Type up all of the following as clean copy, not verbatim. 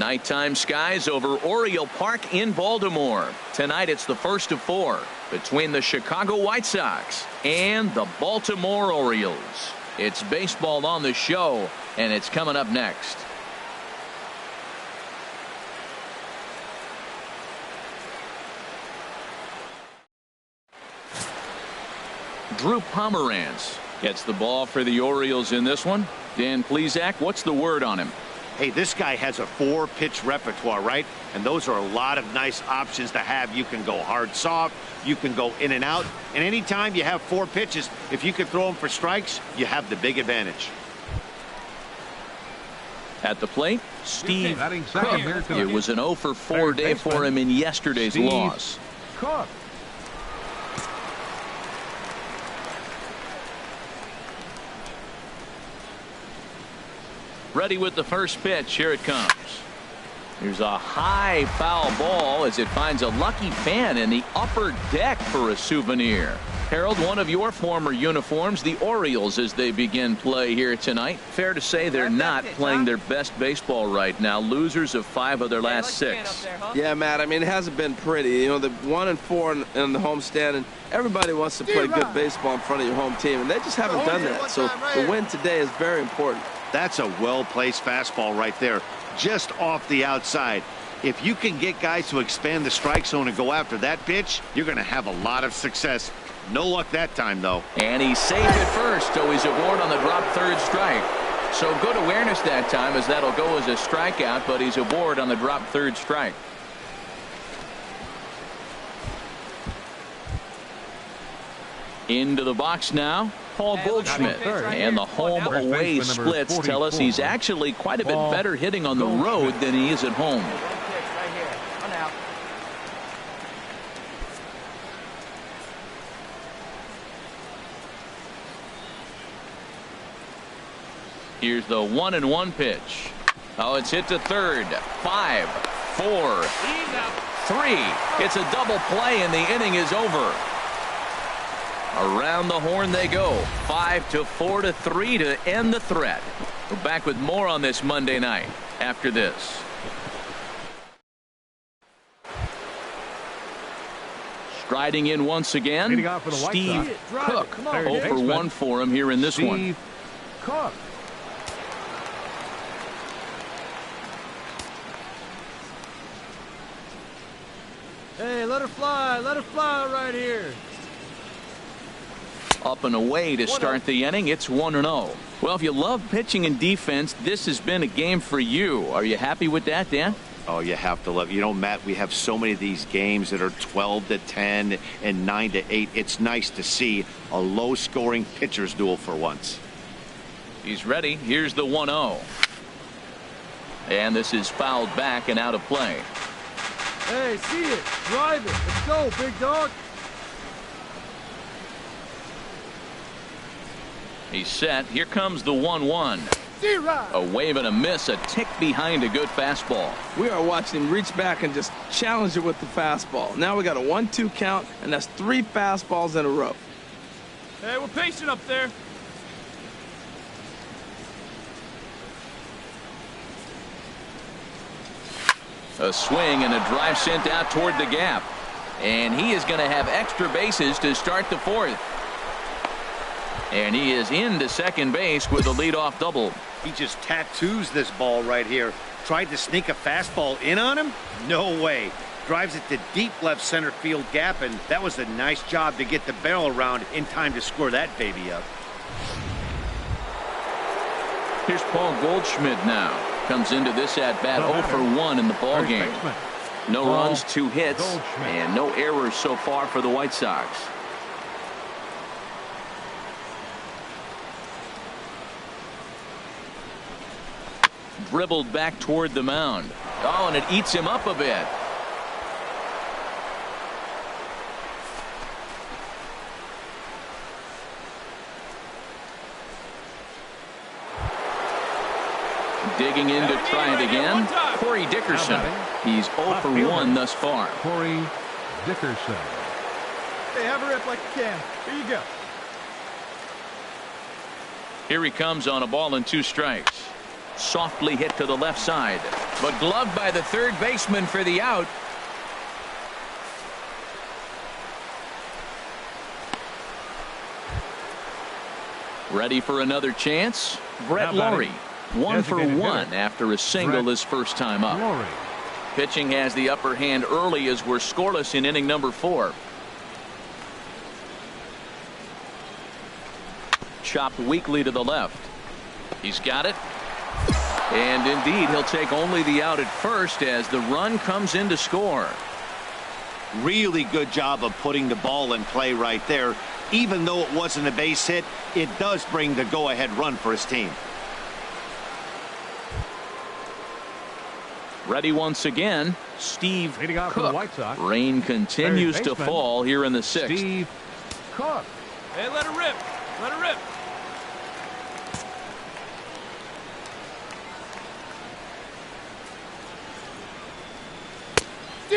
Nighttime skies over Oriole Park in Baltimore. Tonight it's the first of 4 between the Chicago White Sox and the Baltimore Orioles. It's baseball on the show, and it's coming up next. Drew Pomeranz gets the ball for the Orioles in this one. Dan Plesac, what's the word on him? Hey, this guy has a 4-pitch repertoire, right? And those are a lot of nice options to have. You can go hard, soft. You can go in and out. And anytime you have 4 pitches, if you can throw them for strikes, you have the big advantage. At the plate, Steve Cook. It was an 0 for 4 day for him in yesterday's loss. Cook. Ready with the first pitch. Here it comes. Here's a high foul ball as it finds a lucky fan in the upper deck for a souvenir. Harold, one of your former uniforms, the Orioles, as they begin play here tonight. Fair to say they're not playing their best baseball right now. Losers of 5 of their last 6. Yeah, Matt, I mean, it hasn't been pretty. You know, the 1-4 in the homestand, and everybody wants to play good baseball in front of your home team, and they just haven't done that. So the win today is very important. That's a well-placed fastball right there, just off the outside. If you can get guys to expand the strike zone and go after that pitch, you're going to have a lot of success. No luck that time, though. And he's safe at first, so he's aboard on the drop third strike. So good awareness that time, as that'll go as a strikeout, but he's aboard on the drop third strike. Into the box now, Paul Goldschmidt. And the home-away splits tell us he's actually quite a bit better hitting on the road than he is at home. Here's the 1-1 pitch. Oh, it's hit to third. 5, 4, 3. It's a double play, and the inning is over. Around the horn they go. 5-4 to 3 to end the threat. We're back with more on this Monday night after this. Striding in once again, Steve Cook. 0 for 1 for him here in this one. Cook. Hey, let her fly right here. Up and away to start the inning. It's 1-0. Well, if you love pitching and defense, this has been a game for you. Are you happy with that, Dan? Oh, you have to love it. You know, Matt, we have so many of these games that are 12-10 and 9-8. It's nice to see a low-scoring pitcher's duel for once. He's ready. Here's the 1-0. And this is fouled back and out of play. Hey, see it. Drive it. Let's go, big dog. He's set. Here comes the 1-1. A wave and a miss, a tick behind a good fastball. We are watching him reach back and just challenge it with the fastball. Now we got a 1-2 count, and that's 3 fastballs in a row. Hey, we're patient up there. A swing and a drive sent out toward the gap. And he is going to have extra bases to start the 4th. And he is into second base with a leadoff double. He just tattoos this ball right here. Tried to sneak a fastball in on him? No way. Drives it to deep left center field gap, and that was a nice job to get the barrel around in time to score that baby up. Here's Paul Goldschmidt now. Comes into this at-bat 0 for 1 in the ball game. No runs, 2 hits, and no errors so far for the White Sox. Dribbled back toward the mound. Oh, and it eats him up a bit. Digging in to try it again. Corey Dickerson. He's 0 for 1 thus far. Corey Dickerson. Hey, have a rip like you can. Here you go. Here he comes on a ball and 2 strikes. Softly hit to the left side. But gloved by the third baseman for the out. Ready for another chance. Brett Laurie, 1 for 1 after a single his first time up. Pitching has the upper hand early as we're scoreless in inning number 4. Chopped weakly to the left. He's got it. And indeed, he'll take only the out at first as the run comes in to score. Really good job of putting the ball in play right there. Even though it wasn't a base hit, it does bring the go-ahead run for his team. Ready once again, Steve Cook. For the White Sox. Rain continues to fall here in the 6th. Steve Cook. Hey, let it rip. Let it rip.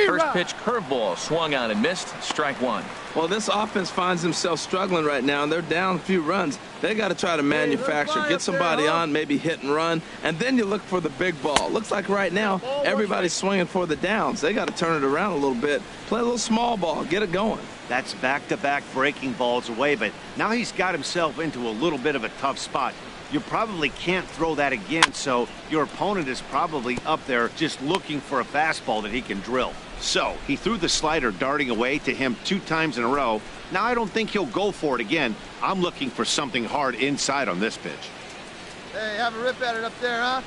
First pitch curveball swung on and missed. Strike 1. Well, this offense finds themselves struggling right now, and they're down a few runs. They got to try to manufacture, get somebody on, maybe hit and run, and then you look for the big ball. Looks like right now everybody's swinging for the downs. They got to turn it around a little bit, play a little small ball, get it going. That's back-to-back breaking balls away, but now he's got himself into a little bit of a tough spot. You probably can't throw that again, so your opponent is probably up there just looking for a fastball that he can drill. So he threw the slider darting away to him 2 times in a row. Now I don't think he'll go for it again. I'm looking for something hard inside on this pitch. Hey, have a rip at it up there, huh?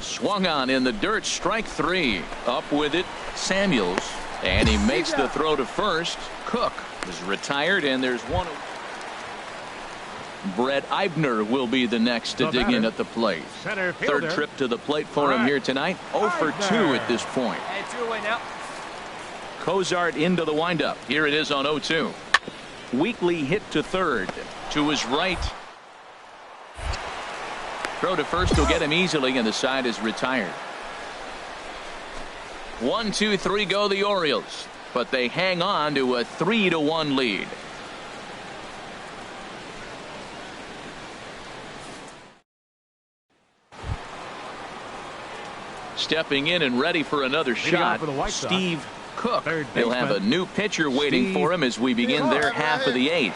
Swung on in the dirt. Strike 3. Up with it, Samuels. And he makes the throw to first. Cook is retired, and there's one. Brett Eibner will be the next to dig in at the plate. Third trip to the plate for him here tonight. 0 for 2 at this point. Hey, 2 away now. Cozart into the windup. Here it is on 0-2. Weakly hit to third. To his right. Throw to first will get him easily, and the side is retired. 1, 2, 3 go the Orioles, but they hang on to a 3-1 lead. Stepping in and ready for another shot, Steve Cook. He'll have a new pitcher waiting for him as we begin their half of the 8th.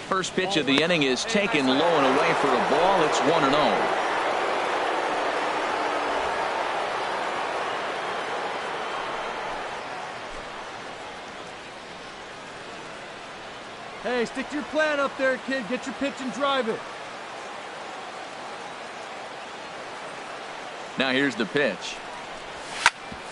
First pitch of the inning is taken low and away for a ball. It's 1-0. Hey, stick to your plan up there, kid. Get your pitch and drive it. Now here's the pitch.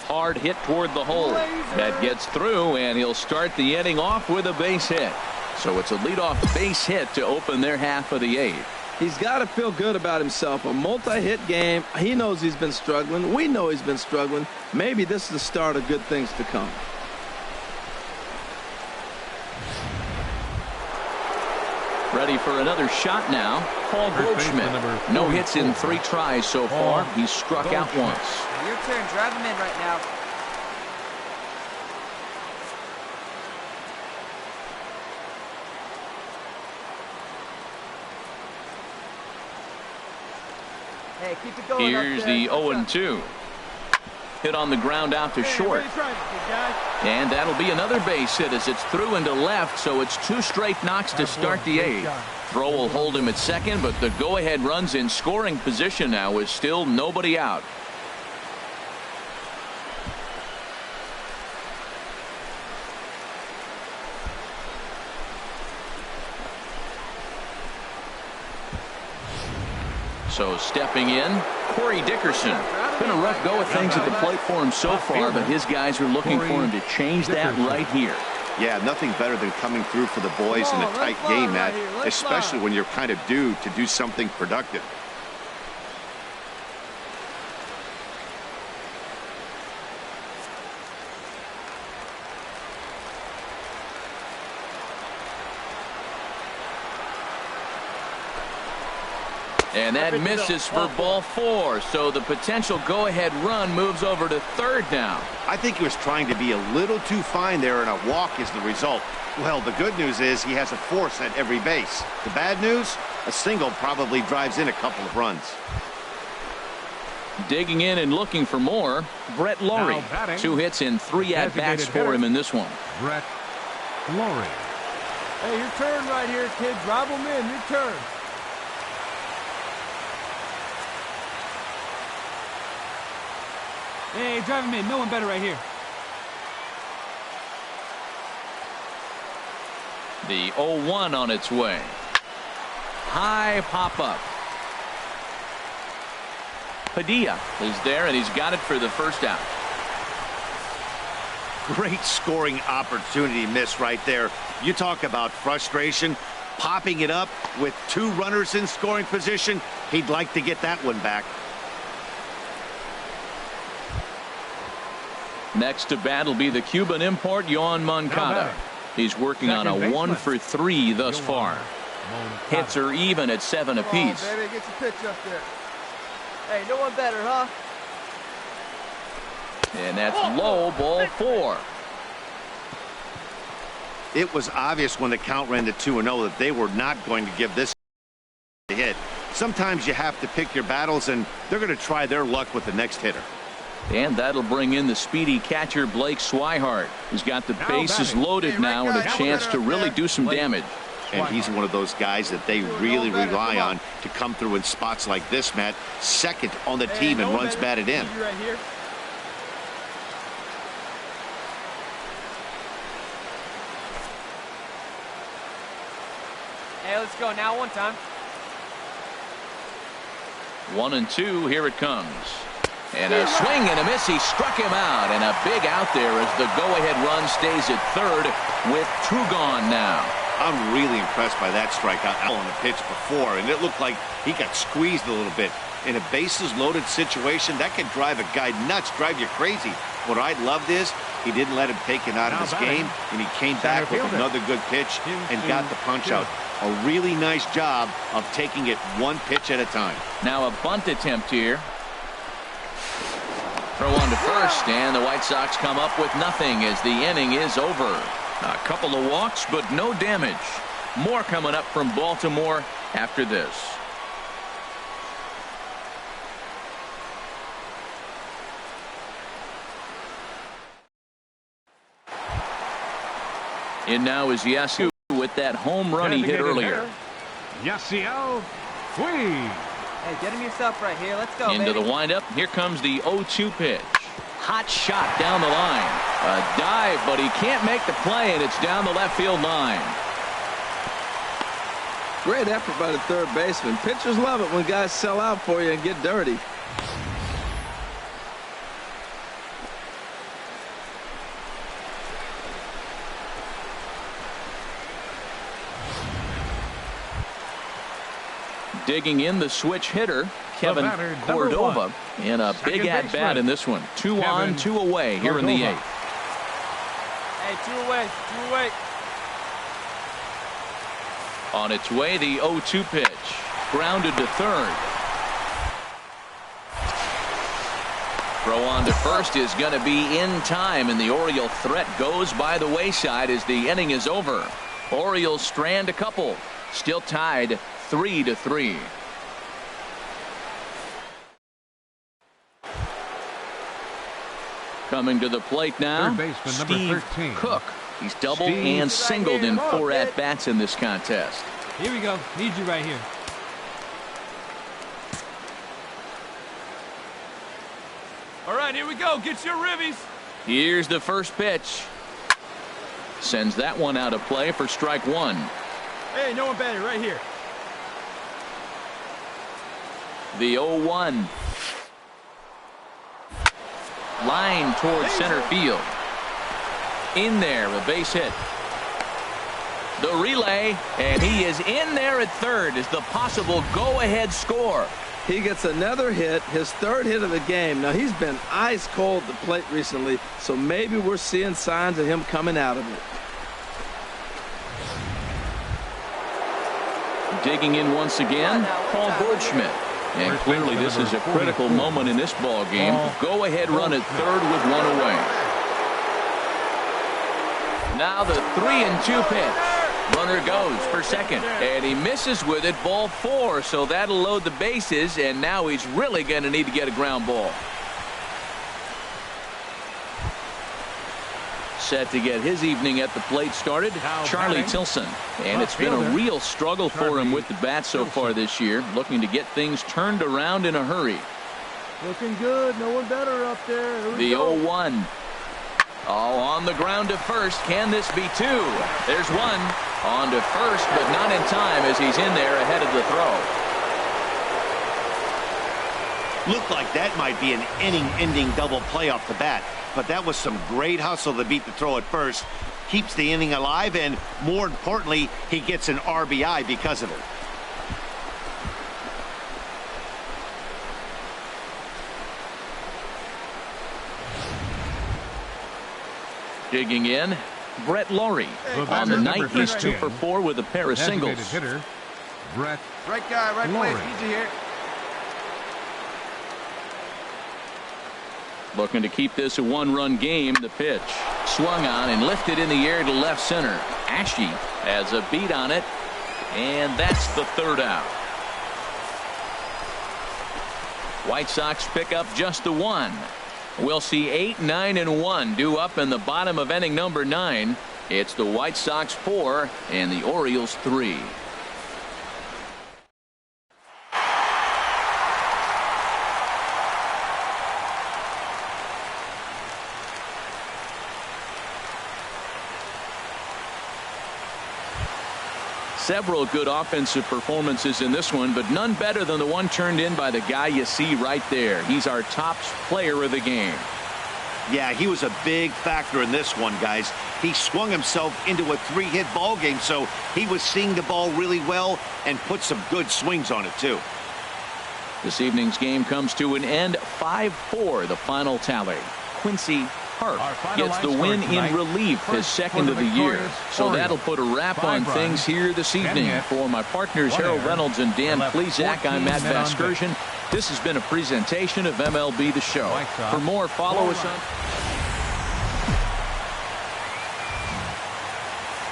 Hard hit toward the hole. That gets through, and he'll start the inning off with a base hit. So it's a leadoff base hit to open their half of the 8th. He's got to feel good about himself. A multi-hit game. He knows he's been struggling. We know he's been struggling. Maybe this is the start of good things to come. Ready for another shot now. Paul Goldschmidt. No hits in 3 tries so far. He's struck out once. Your turn. Drive him in right now. Hey, keep it going. Here's the 0-2. Hit on the ground out to short. And that'll be another base hit as it's through into left, so it's 2 straight knocks to start the 8th. Throw will hold him at second, but the go-ahead runs in scoring position now with still nobody out. So stepping in, Corey Dickerson. Been a rough go of things at the plate for him so far, but his guys are looking for him to change that right here. Yeah, nothing better than coming through for the boys in a tight game, Matt, especially when you're kind of due to do something productive. And that misses for ball 4. So the potential go-ahead run moves over to third now. I think he was trying to be a little too fine there, and a walk is the result. Well, the good news is he has a force at every base. The bad news, a single probably drives in a couple of runs. Digging in and looking for more, Brett Laurie. 2 hits and 3 at-bats for him in this one. Brett Laurie. Hey, your turn right here, kid. Drive him in. Your turn. Hey, drive him in. No one better right here. The 0-1 on its way. High pop-up. Padilla is there, and he's got it for the first out. Great scoring opportunity miss right there. You talk about frustration. Popping it up with 2 runners in scoring position. He'd like to get that one back. Next to bat will be the Cuban import, Yoan Moncada. He's working on a 1 for 3 thus far. Hits are even at 7 apiece. Come on, baby, get your pitch up there. Hey, no one better, huh? And that's low, ball 4. It was obvious when the count ran to 2-0 that they were not going to give this a hit. Sometimes you have to pick your battles, and they're going to try their luck with the next hitter. And that'll bring in the speedy catcher Blake Swihart. He's got the bases loaded now and a chance to really do some damage. And he's one of those guys that they really rely on to come through in spots like this, Matt. Second on the team and runs batted in. Right here. Hey, let's go now one time. 1-2, here it comes. And a swing and a miss. He struck him out, and a big out there as the go-ahead run stays at third with 2 gone now. I'm really impressed by that strikeout on the pitch before, and it looked like he got squeezed a little bit. In a bases-loaded situation, that could drive a guy nuts, drive you crazy. What I loved is he didn't let him take it out of his game, and he came back with another good pitch and got the punch out. A really nice job of taking it 1 pitch at a time. Now a bunt attempt here. Throw on to first, and the White Sox come up with nothing as the inning is over. A couple of walks, but no damage. More coming up from Baltimore after this. And now is Yasiel with that home run he hit earlier. Yasiel Puig. Hey, get him yourself right here. Let's go, Into baby. the windup. Here comes the 0-2 pitch. Hot shot down the line. A dive, but he can't make the play, and it's down the left field line. Great effort by the third baseman. Pitchers love it when guys sell out for you and get dirty. Digging in the switch hitter, Kevin Cordova, in a big at-bat in this one. 2 on, 2 away here in the 8th. Hey, 2 away, 2 away. On its way, the 0-2 pitch. Grounded to third. Throw on to first is going to be in time, and the Oriole threat goes by the wayside as the inning is over. Orioles strand a couple. Still tied 3-3. Coming to the plate now, Steve Cook. He's doubled and singled in 4 at-bats in this contest. Here we go. Need you right here. All right, here we go. Get your ribbies. Here's the first pitch. Sends that one out of play for strike 1. Hey, no one better right here. The 0-1. Line towards center field. In there, a base hit. The relay, and he is in there at third as the possible go-ahead score. He gets another hit, his 3rd hit of the game. Now, he's been ice cold at the plate recently, so maybe we're seeing signs of him coming out of it. Digging in once again, Paul Goldschmidt. And clearly this is a critical moment in this ball game. Go ahead run at third with one away. Now the 3-2 pitch. Runner goes for second. And he misses with it, ball 4. So that'll load the bases. And now he's really going to need to get a ground ball. Set to get his evening at the plate started, Charlie Tilson. And it's been a real struggle for him with the bat so far this year, looking to get things turned around in a hurry. Looking good. No one better up there. The 0-1. Oh, on the ground to first. Can this be 2? There's 1. On to first, but not in time as he's in there ahead of the throw. Looked like that might be an inning-ending double play off the bat. But that was some great hustle to beat the throw at first. Keeps the inning alive, and more importantly, he gets an RBI because of it. Digging in, Brett Laurie. On the night, he's 2 for 4 with a pair of singles. Hitter, Brett Right guy, right place. Need you here. Looking to keep this a 1-run game. The pitch swung on and lifted in the air to left center. Ashe has a beat on it, and that's the 3rd out. White Sox pick up just the 1. We'll see 8, 9, and 1 due up in the bottom of inning number 9. It's the White Sox 4 and the Orioles 3. Several good offensive performances in this one, but none better than the one turned in by the guy you see right there. He's our top player of the game. Yeah, he was a big factor in this one, guys. He swung himself into a 3-hit ball game, so he was seeing the ball really well and put some good swings on it, too. This evening's game comes to an end. 5-4, the final tally. Quincy Harp gets the win in relief, his second of the year. So that'll put a wrap on things here this evening. For my partners Harold Reynolds and Dan Plesac, I'm Matt Vasgersian. This has been a presentation of MLB The Show. For more, follow us on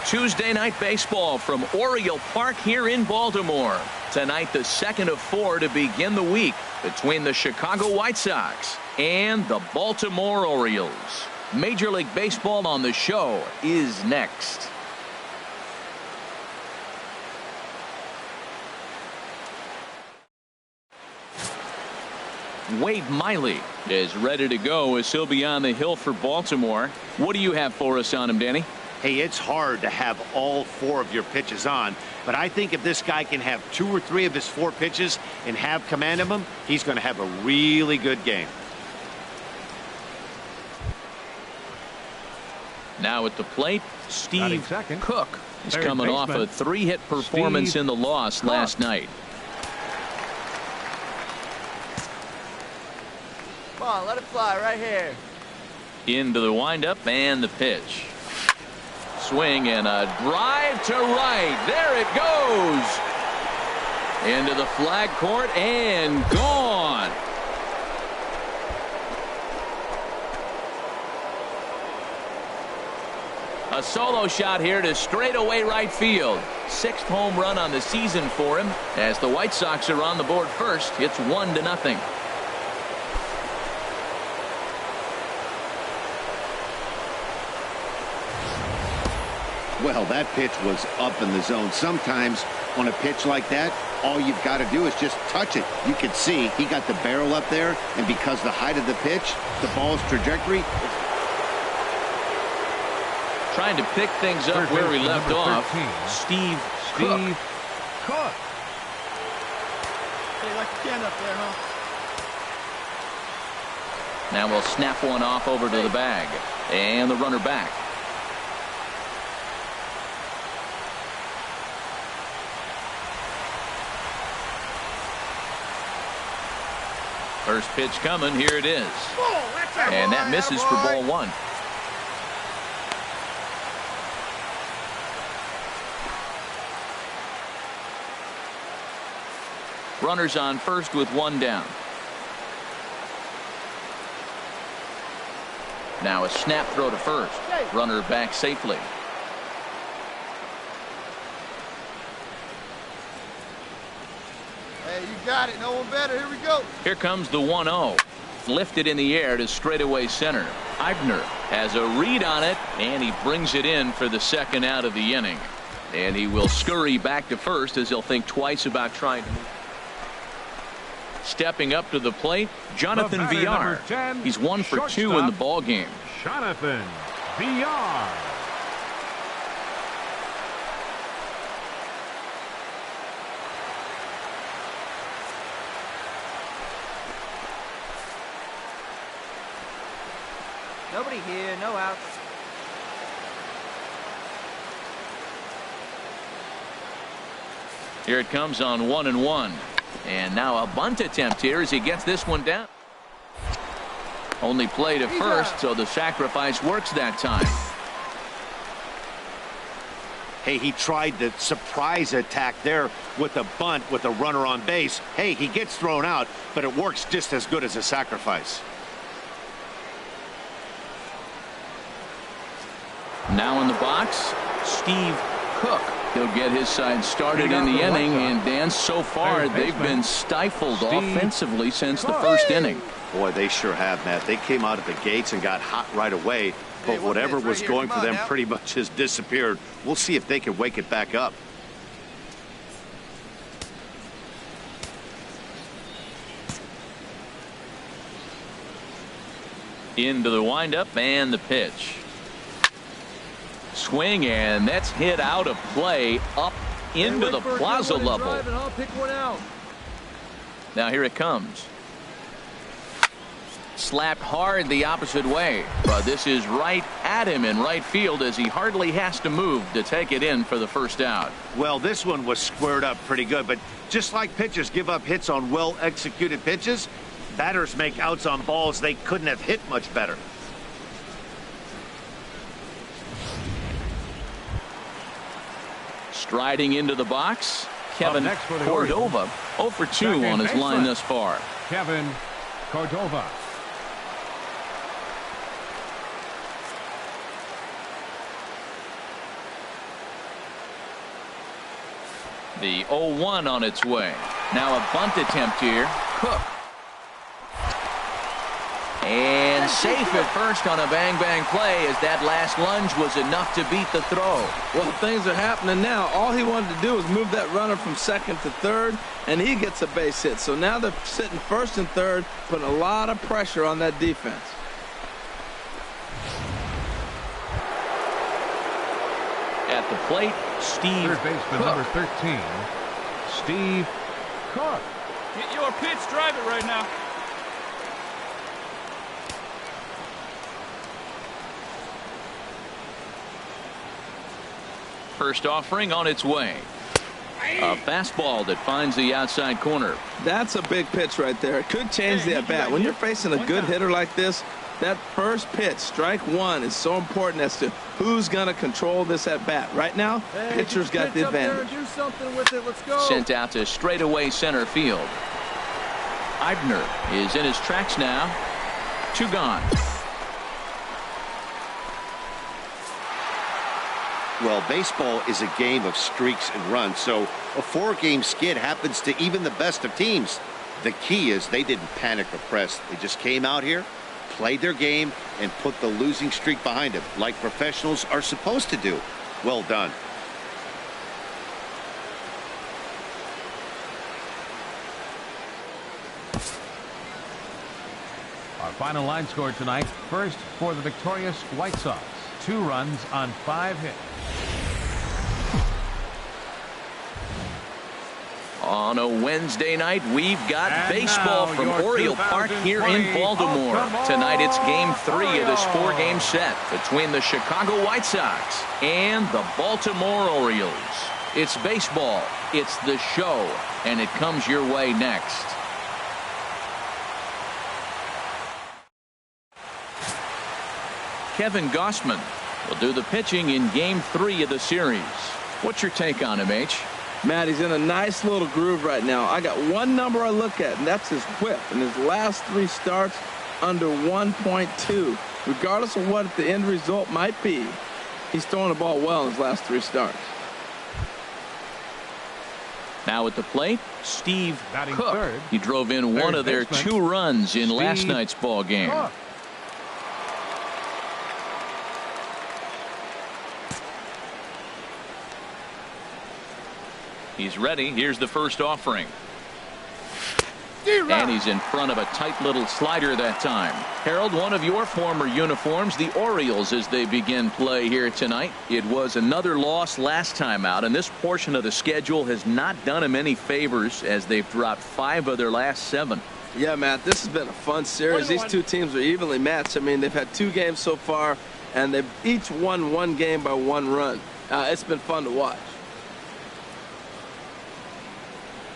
Tuesday Night Baseball from Oriole Park here in Baltimore. Tonight, the 2nd of 4 to begin the week between the Chicago White Sox and the Baltimore Orioles. Major League Baseball on The Show is next. Wade Miley is ready to go as he'll be on the hill for Baltimore. What do you have for us on him, Danny? Hey, it's hard to have all 4 of your pitches on, but I think if this guy can have 2 or 3 of his 4 pitches and have command of them, he's going to have a really good game. Now at the plate, Steve Cook is coming off a 3-hit performance in the loss last night. Come on, let it fly right here. Into the windup and the pitch. Swing and a drive to right. There it goes. Into the flag court and gone. A solo shot here to straightaway right field. 6th home run on the season for him. As the White Sox are on the board first, it's 1-0. Well, that pitch was up in the zone. Sometimes on a pitch like that, all you've got to do is just touch it. You can see he got the barrel up there, and because the height of the pitch, the ball's trajectory. Trying to pick things up where we left off. Steve Cook. Hey, like a can up there, huh? Now we'll snap one off over to the bag. And the runner back. First pitch coming. Here it is. And that misses for ball 1. Runners on first with one down. Now a snap throw to first. Runner back safely. Hey, you got it. No one better. Here we go. Here comes the 1-0. Lifted in the air to straightaway center. Eibner has a read on it, and he brings it in for the second out of the inning. And he will scurry back to first as he'll think twice about trying to move. Stepping up to the plate, Jonathan Villar. He's 1 for 2 in the ball game. Jonathan Villar. Nobody here. No outs. Here it comes on 1-1. And now a bunt attempt here as he gets this one down. Only play to first, so the sacrifice works that time. Hey, he tried the surprise attack there with a bunt with a runner on base. Hey, he gets thrown out, but it works just as good as a sacrifice. Now in the box, Steve Cook. He'll get his side started in the inning, and Dan, so far they've been stifled offensively since the first inning. Boy, they sure have, Matt. They came out of the gates and got hot right away, but whatever was going for them pretty much has disappeared. We'll see if they can wake it back up. Into the windup and the pitch. Swing, and that's hit out of play up into the plaza level. I'll pick one out. Now here it comes. Slapped hard the opposite way, but this is right at him in right field as he hardly has to move to take it in for the first out. Well, this one was squared up pretty good, but just like pitchers give up hits on well-executed pitches, batters make outs on balls they couldn't have hit much better. Striding into the box, Kevin Cordova. 0 for 2 on his line thus far. Kevin Cordova. The 0-1 on its way. Now a bunt attempt here. Cook. And safe at first on a bang-bang play as that last lunge was enough to beat the throw. Well, things are happening now. All he wanted to do was move that runner from second to third, and he gets a base hit. So now they're sitting first and third, putting a lot of pressure on that defense. At the plate, Steve Third baseman Cook. number 13, Steve Cook. Get your pitch, drive it right now. First offering on its way. A fastball that finds the outside corner. That's a big pitch right there. It could change the at-bat. When you're facing a good hitter like this, that first pitch, strike one, is so important as to who's going to control this at-bat. Right now, pitcher's got the advantage. Do something with it. Let's go. Sent out to straightaway center field. Eibner is in his tracks now. 2 gone. Well, baseball is a game of streaks and runs, so a 4-game skid happens to even the best of teams. The key is they didn't panic or press. They just came out here, played their game, and put the losing streak behind them, like professionals are supposed to do. Well done. Our final line score tonight, first for the victorious White Sox. 2 runs on 5 hits. On a Wednesday night, we've got baseball from Oriole Park here in Baltimore. Tonight it's Game 3 of this 4-game set between the Chicago White Sox and the Baltimore Orioles. It's baseball, it's the show, and it comes your way next. Kevin Gossman will do the pitching in Game 3 of the series. What's your take on him, H? Matt, he's in a nice little groove right now. I got one number I look at, and that's his whip. In his last 3 starts, under 1.2. Regardless of what the end result might be, he's throwing the ball well in his last 3 starts. Now at the plate, Steve Cook. Third. He drove in one of their 2 runs in last night's ball game. Cook. He's ready. Here's the first offering. And he's in front of a tight little slider that time. Harold, one of your former uniforms, the Orioles, as they begin play here tonight. It was another loss last time out, and this portion of the schedule has not done them any favors as they've dropped 5 of their last 7. Yeah, Matt, this has been a fun series. These 2 teams are evenly matched. I mean, they've had 2 games so far, and they've each won 1 game by 1 run. It's been fun to watch.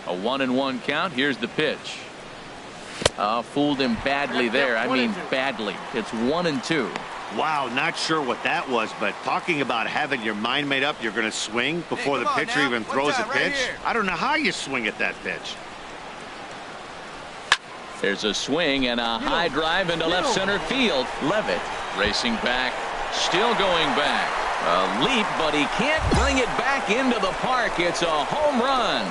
A 1-1 count. Here's the pitch. Fooled him badly there. I mean badly. It's 1-2. Wow, not sure what that was, but talking about having your mind made up you're going to swing before the pitcher even throws a pitch. I don't know how you swing at that pitch. There's a swing and a high drive into left center field. Levitt racing back, still going back. A leap, but he can't bring it back into the park. It's a home run.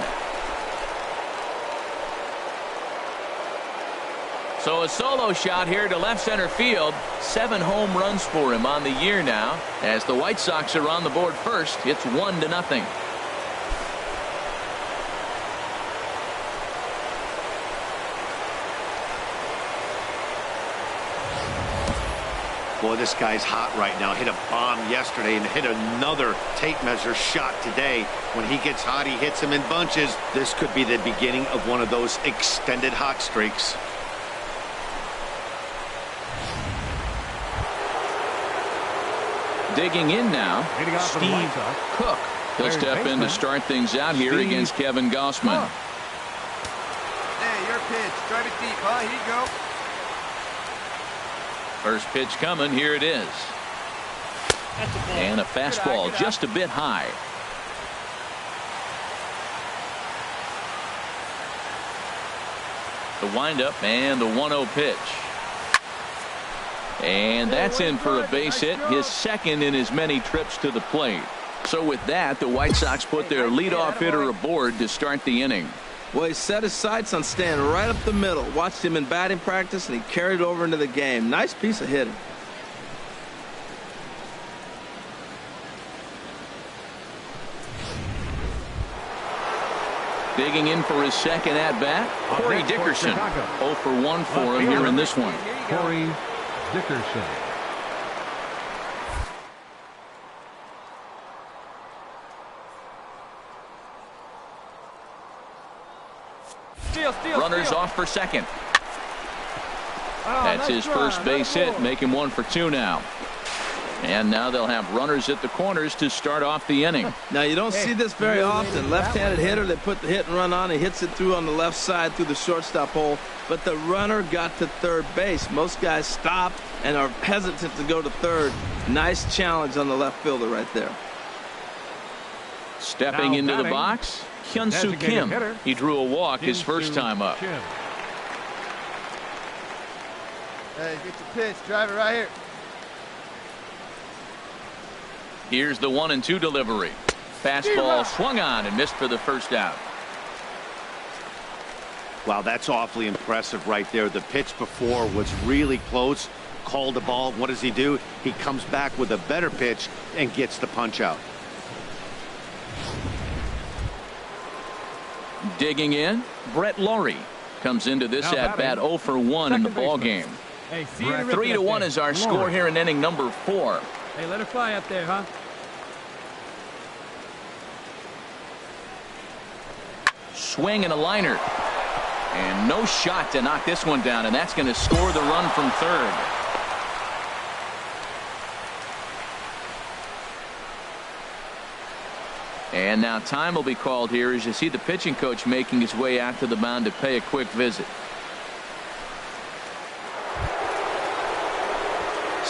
So a solo shot here to left center field. 7 home runs for him on the year now. As the White Sox are on the board first, it's 1-0. Boy, this guy's hot right now. Hit a bomb yesterday and hit another tape measure shot today. When he gets hot, he hits them in bunches. This could be the beginning of one of those extended hot streaks. Digging in now, Steve Cook. He'll step in to start things out here against Kevin Gossman. Hey, your pitch. Drive it deep, huh? Here you go. First pitch coming. Here it is. And a fastball just a bit high. The windup and the 1-0 pitch. And that's in for a base hit, his second in as many trips to the plate. So with that, the White Sox put their leadoff hitter aboard to start the inning. Well, he set his sights on staying right up the middle. Watched him in batting practice, and he carried it over into the game. Nice piece of hitting. Digging in for his second at-bat, Corey Dickerson. 0 for 1 for him here in this one. Corey Dickerson. Runners off for second. That's his first base hit, make him 1 for 2 now. And now they'll have runners at the corners to start off the inning. Now, you don't see this very often. Left-handed hitter, they put the hit and run on. He hits it through on the left side through the shortstop hole. But the runner got to third base. Most guys stop and are hesitant to go to third. Nice challenge on the left fielder right there. Stepping into the box, Hyun-Soo Kim. He drew a walk his first time up. Hey, get your pitch. Drive it right here. Here's the 1-2 delivery. Fastball swung on and missed for the first out. Wow, that's awfully impressive right there. The pitch before was really close. Called the ball. What does he do? He comes back with a better pitch and gets the punch out. Digging in, Brett Laurie comes into this at-bat 0 for 1 in the ball game. Hey, 3-1 is our score here in inning number 4. Hey, let it fly up there, huh? Swing and a liner. And no shot to knock this one down, and that's going to score the run from third. And now time will be called here as you see the pitching coach making his way out to the mound to pay a quick visit.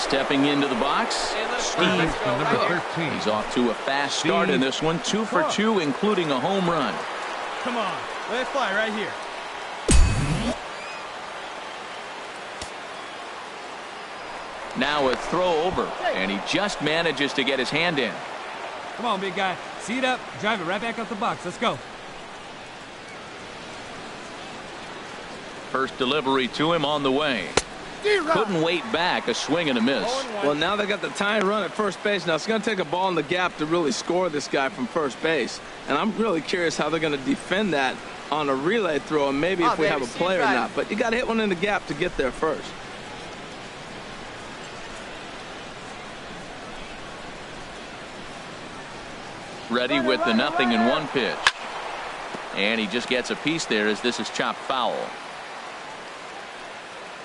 Stepping into the box, Steve Cook. He's off to a fast start in this one. 2 for 2, including a home run. Come on, let it fly right here. Now a throw over, and he just manages to get his hand in. Come on, big guy. See it up, drive it right back up the box. Let's go. First delivery to him on the way. Couldn't wait back. A swing and a miss. Well, now they got the tying run at first base. Now it's going to take a ball in the gap to really score this guy from first base. And I'm really curious how they're going to defend that on a relay throw, and maybe if we have a play or not. But you got to hit one in the gap to get there first. Ready with the 0-1 pitch. And he just gets a piece there as this is chopped foul.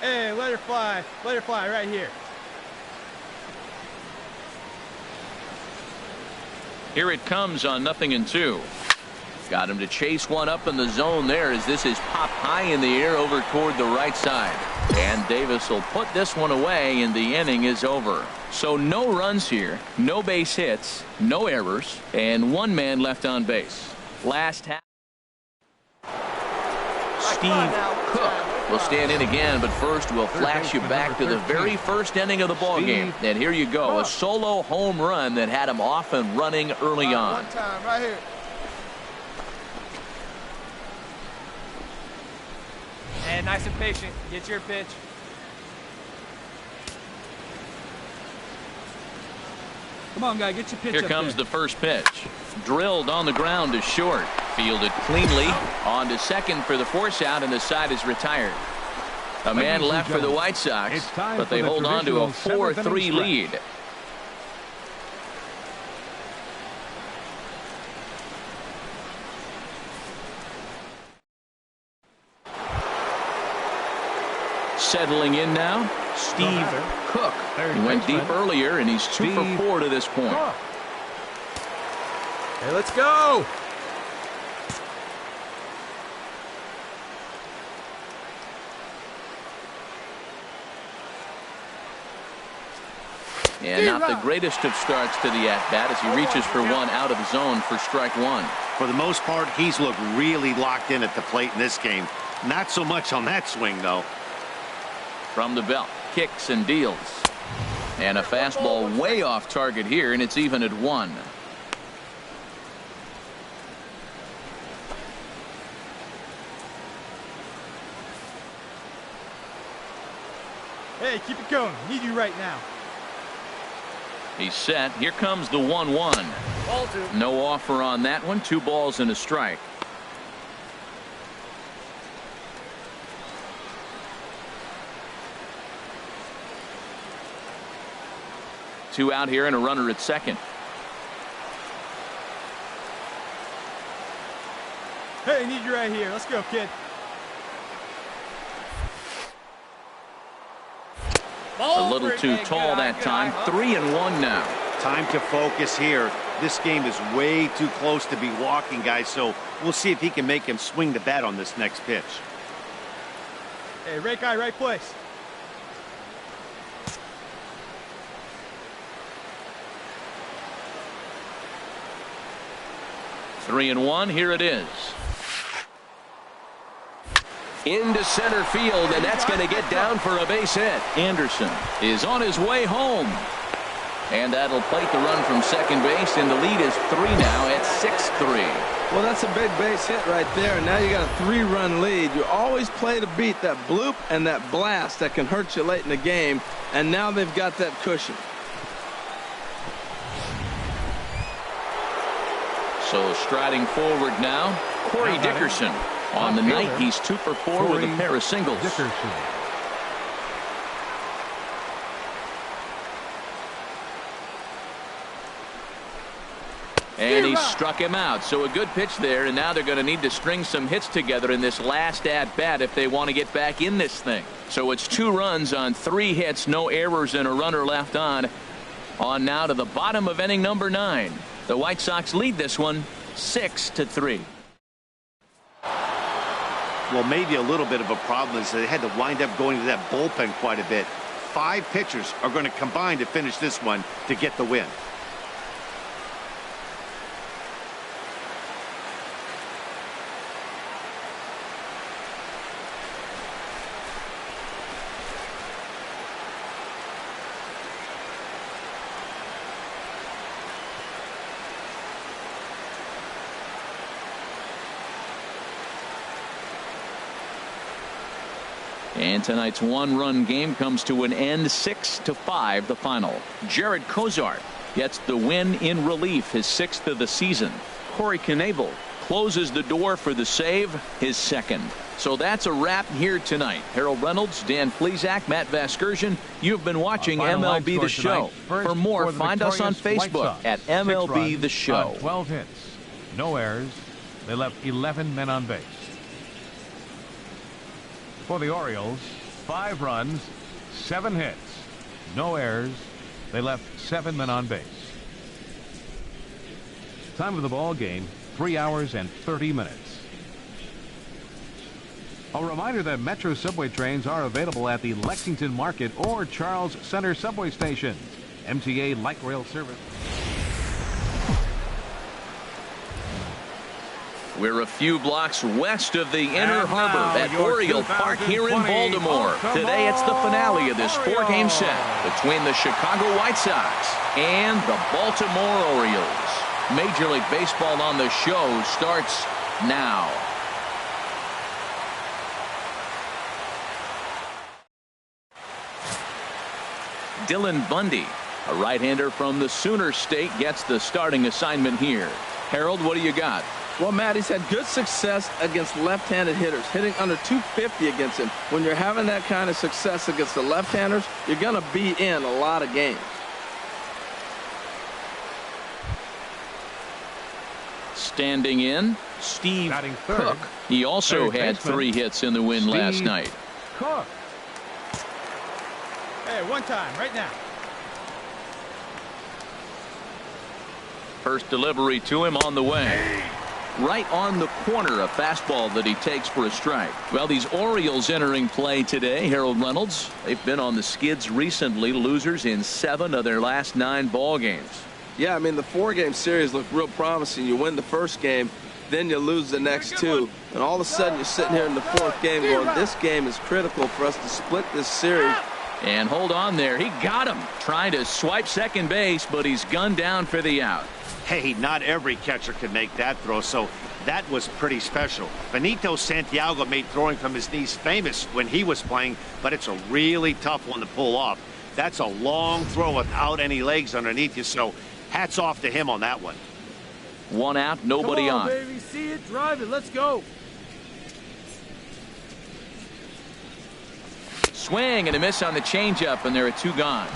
Hey, let her fly. Let her fly right here. Here it comes on 0-2. Got him to chase one up in the zone there as this is popped high in the air over toward the right side. And Davis will put this one away, and the inning is over. So no runs here, no base hits, no errors, and 1 man left on base. Last half. Steve Cook will stand in again, but first we'll flash you back to the very first inning of the ball game. And here you go, a solo home run that had him off and running early on. One time, right here. And nice and patient. Get your pitch. Come on, guy, get your pitch. Here comes the first pitch. Drilled on the ground to short. Fielded cleanly. On to second for the force out, and the side is retired. A man left for the White Sox, but they hold on to a 4-3 lead. Settling in now, Steve Cook. He went deep earlier, and he's 2 for 4 to this point. Hey, let's go. And not the greatest of starts to the at-bat as he reaches for one out of the zone for strike 1. For the most part, he's looked really locked in at the plate in this game. Not so much on that swing, though. From the belt, kicks and deals. And a fastball way off target here, and it's even at 1. Hey, keep it going. Need you right now. He's set. Here comes the 1-1. No offer on that one. 2 balls and a strike. Two out here and a runner at second. Hey, need you right here. Let's go, kid. A little too tall that time. 3-1 now. Time to focus here. This game is way too close to be walking, guys, so we'll see if he can make him swing the bat on this next pitch. Hey, right guy, right place. Three and one. Here it is. Into center field, and that's going to get down for a base hit. Anderson is on his way home. And that'll plate the run from second base, and the lead is 3 now at 6-3. Well, that's a big base hit right there. Now you got a 3-run lead. You always play to beat that bloop and that blast that can hurt you late in the game, and now they've got that cushion. So striding forward now, Corey Dickerson. On the night, he's 2 for 4 with a pair of singles. Dickerson. And he struck him out. So a good pitch there, and now they're going to need to string some hits together in this last at-bat if they want to get back in this thing. So it's 2 runs on 3 hits, no errors, and a runner left on. On now to the bottom of inning number 9. The White Sox lead this one 6-3. Well, maybe a little bit of a problem is they had to wind up going to that bullpen quite a bit. 5 pitchers are going to combine to finish this one to get the win. And tonight's one-run game comes to an end, 6-5 the final. Jared Kozart gets the win in relief, his 6th of the season. Corey Knebel closes the door for the save, his 2nd. So that's a wrap here tonight. Harold Reynolds, Dan Plesac, Matt Vasgersian. You've been watching MLB The Show. For more, find us on Facebook at MLB The Show. 12 hits, no errors. They left 11 men on base. For the Orioles, 5 runs, 7 hits, no errors. They left 7 men on base. Time of the ball game, 3 hours and 30 minutes. A reminder that Metro subway trains are available at the Lexington Market or Charles Center subway stations. MTA light rail service. We're a few blocks west of the Inner Harbor at Oriole Park here in Baltimore. Today it's the finale of this 4-game set between the Chicago White Sox and the Baltimore Orioles. Major League Baseball on the show starts now. Dylan Bundy, a right-hander from the Sooner State, gets the starting assignment here. Harold, what do you got? Well, Matt, he's had good success against left-handed hitters, hitting under 250 against him. When you're having that kind of success against the left-handers, you're going to be in a lot of games. Standing in, Steve Cook. He also had 3 hits in the win last night. Cook. Hey, one time, right now. First delivery to him on the way. Right on the corner, a fastball that he takes for a strike. Well, these Orioles entering play today, Harold Reynolds, they've been on the skids recently, losers in 7 of their last 9 ball games. Yeah, I mean, the 4-game series looked real promising. You win the first game, then you lose the next 2, and all of a sudden you're sitting here in the 4th game going, this game is critical for us to split this series. And hold on there, he got him, trying to swipe second base, but he's gunned down for the out. Hey, not every catcher can make that throw, so that was pretty special. Benito Santiago made throwing from his knees famous when he was playing, but it's a really tough one to pull off. That's a long throw without any legs underneath you, so hats off to him on that one. 1 out, nobody Come on, on. baby, see it, drive it, let's go. Swing and a miss on the changeup, and there are 2 gone.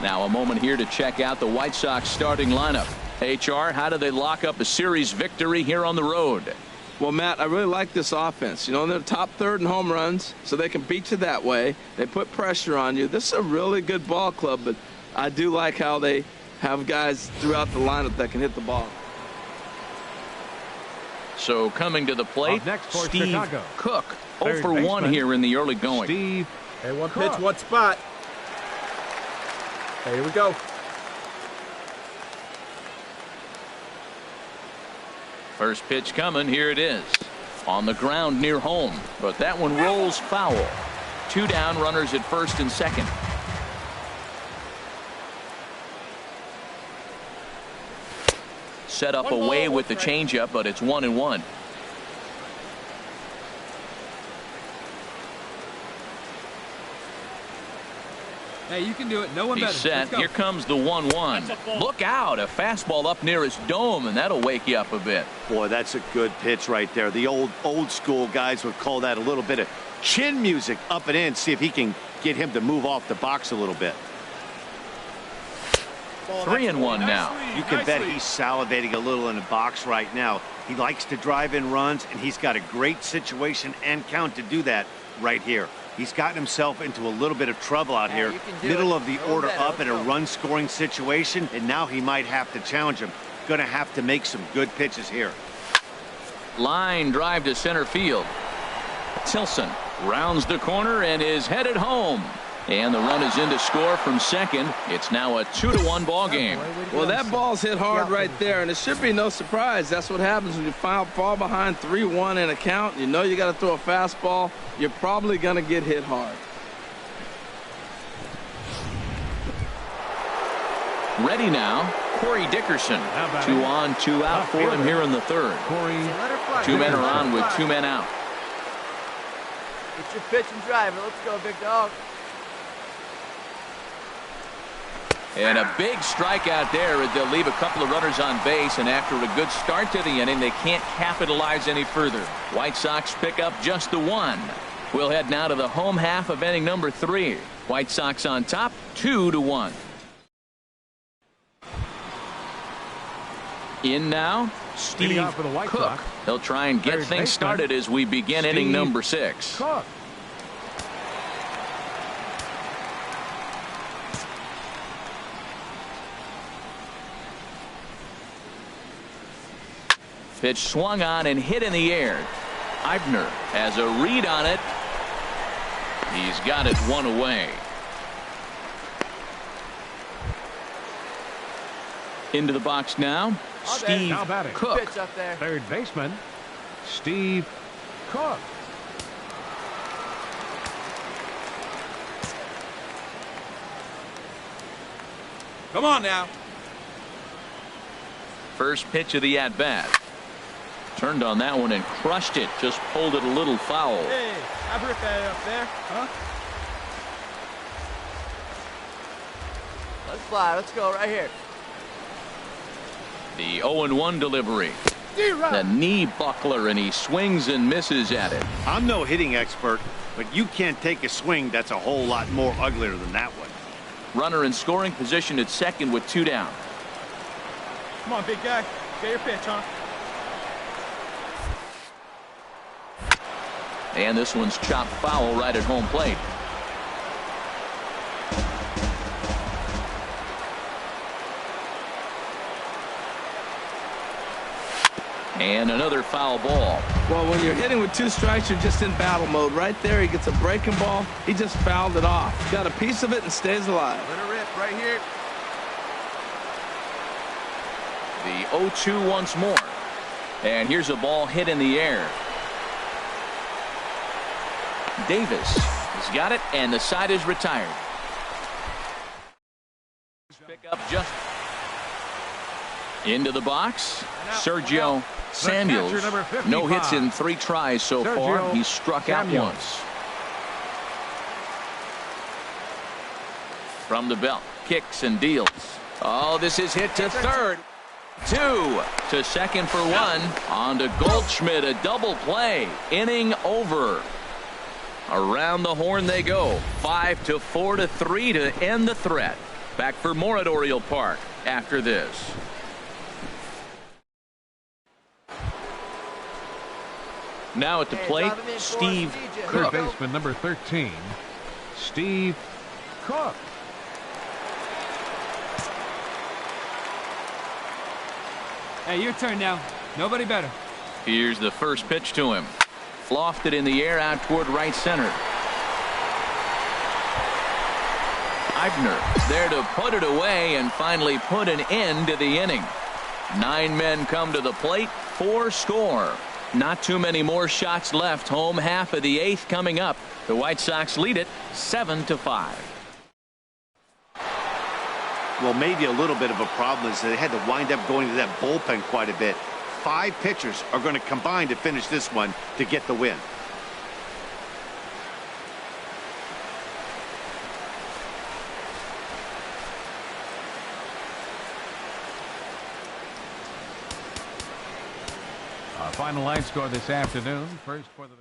Now a moment here to check out the White Sox starting lineup. HR, how do they lock up a series victory here on the road? Well, Matt, I really like this offense. You know, they're top 3rd in home runs, so they can beat you that way. They put pressure on you. This is a really good ball club, but I do like how they have guys throughout the lineup that can hit the ball. So coming to the plate, Steve Chicago. Cook, 0 for 1 here in the early going. Steve. Hey, one pitch, one spot. Hey, here we go. First pitch coming, here it is. On the ground near home, but that one rolls foul. 2 down, runners at first and second. Set up away with the changeup, but it's 1-1. Hey, you can do it. No one better. He's set. Here comes the 1-1. Look out. A fastball up near his dome, and that'll wake you up a bit. Boy, that's a good pitch right there. The old school guys would call that a little bit of chin music up and in. See if he can get him to move off the box a little bit. 3-1 now. You can bet he's salivating a little in the box right now. He likes to drive in runs, and he's got a great situation and count to do that right here. He's gotten himself into a little bit of trouble out here. Middle of the order up in a run-scoring situation, and now he might have to challenge him. Going to have to make some good pitches here. Line drive to center field. Tilson rounds the corner and is headed home. And the run is in to score from second. It's now a 2-1 ball game. Well, that ball's hit hard right there, and it should be no surprise. That's what happens when you fall behind 3-1 in a count. You know you got to throw a fastball. You're probably going to get hit hard. Ready now, Corey Dickerson. 2 on, 2 out for him here in the third. Two men are on with 2 men out. It's your pitch and drive it. Let's go, big dog. And a big strikeout there as they'll leave a couple of runners on base, and after a good start to the inning, they can't capitalize any further. White Sox pick up just the 1. We'll head now to the home half of inning number 3. White Sox on top, 2-1. In now, Steve Cook. He'll try and get things started as we begin inning number 6. Cook. Pitch swung on and hit in the air. Eibner has a read on it. He's got it 1 away. Into the box now, Steve Cook. Pitch up there. Third baseman, Steve Cook. Come on now. First pitch of the at-bat. Turned on that one and crushed it. Just pulled it a little foul. Hey, I heard that up there. Huh? Let's fly. Let's go right here. The 0-1 delivery. The knee buckler, and he swings and misses at it. I'm no hitting expert, but you can't take a swing that's a whole lot more uglier than that one. Runner in scoring position at second with 2 down. Come on, big guy. Get your pitch, huh? And this one's chopped foul right at home plate. And another foul ball. Well, when you're hitting with 2 strikes, you're just in battle mode. Right there, he gets a breaking ball. He just fouled it off. Got a piece of it and stays alive. Let her rip right here. The 0-2 once more. And here's a ball hit in the air. Davis has got it, and the side is retired. Pick up just into the box. Sergio Samuels. No hits in 3 tries so far. He's struck out once. From the belt, kicks and deals. Oh, this is hit to third. 2 to second for 1. On to Goldschmidt, a double play. Inning over. Around the horn they go. 5-4 to 3 to end the threat. Back for more at Oriole Park after this. Now at the plate, Steve Cook. Third baseman number 13, Steve Cook. Hey, your turn now. Nobody better. Here's the first pitch to him. Lofted in the air out toward right center. Eibner there to put it away and finally put an end to the inning. 9 men come to the plate, 4 score. Not too many more shots left. Home half of the 8th coming up. The White Sox lead it 7-5. Well, maybe a little bit of a problem is they had to wind up going to that bullpen quite a bit. 5 pitchers are going to combine to finish this one to get the win. Our final line score this afternoon. First for the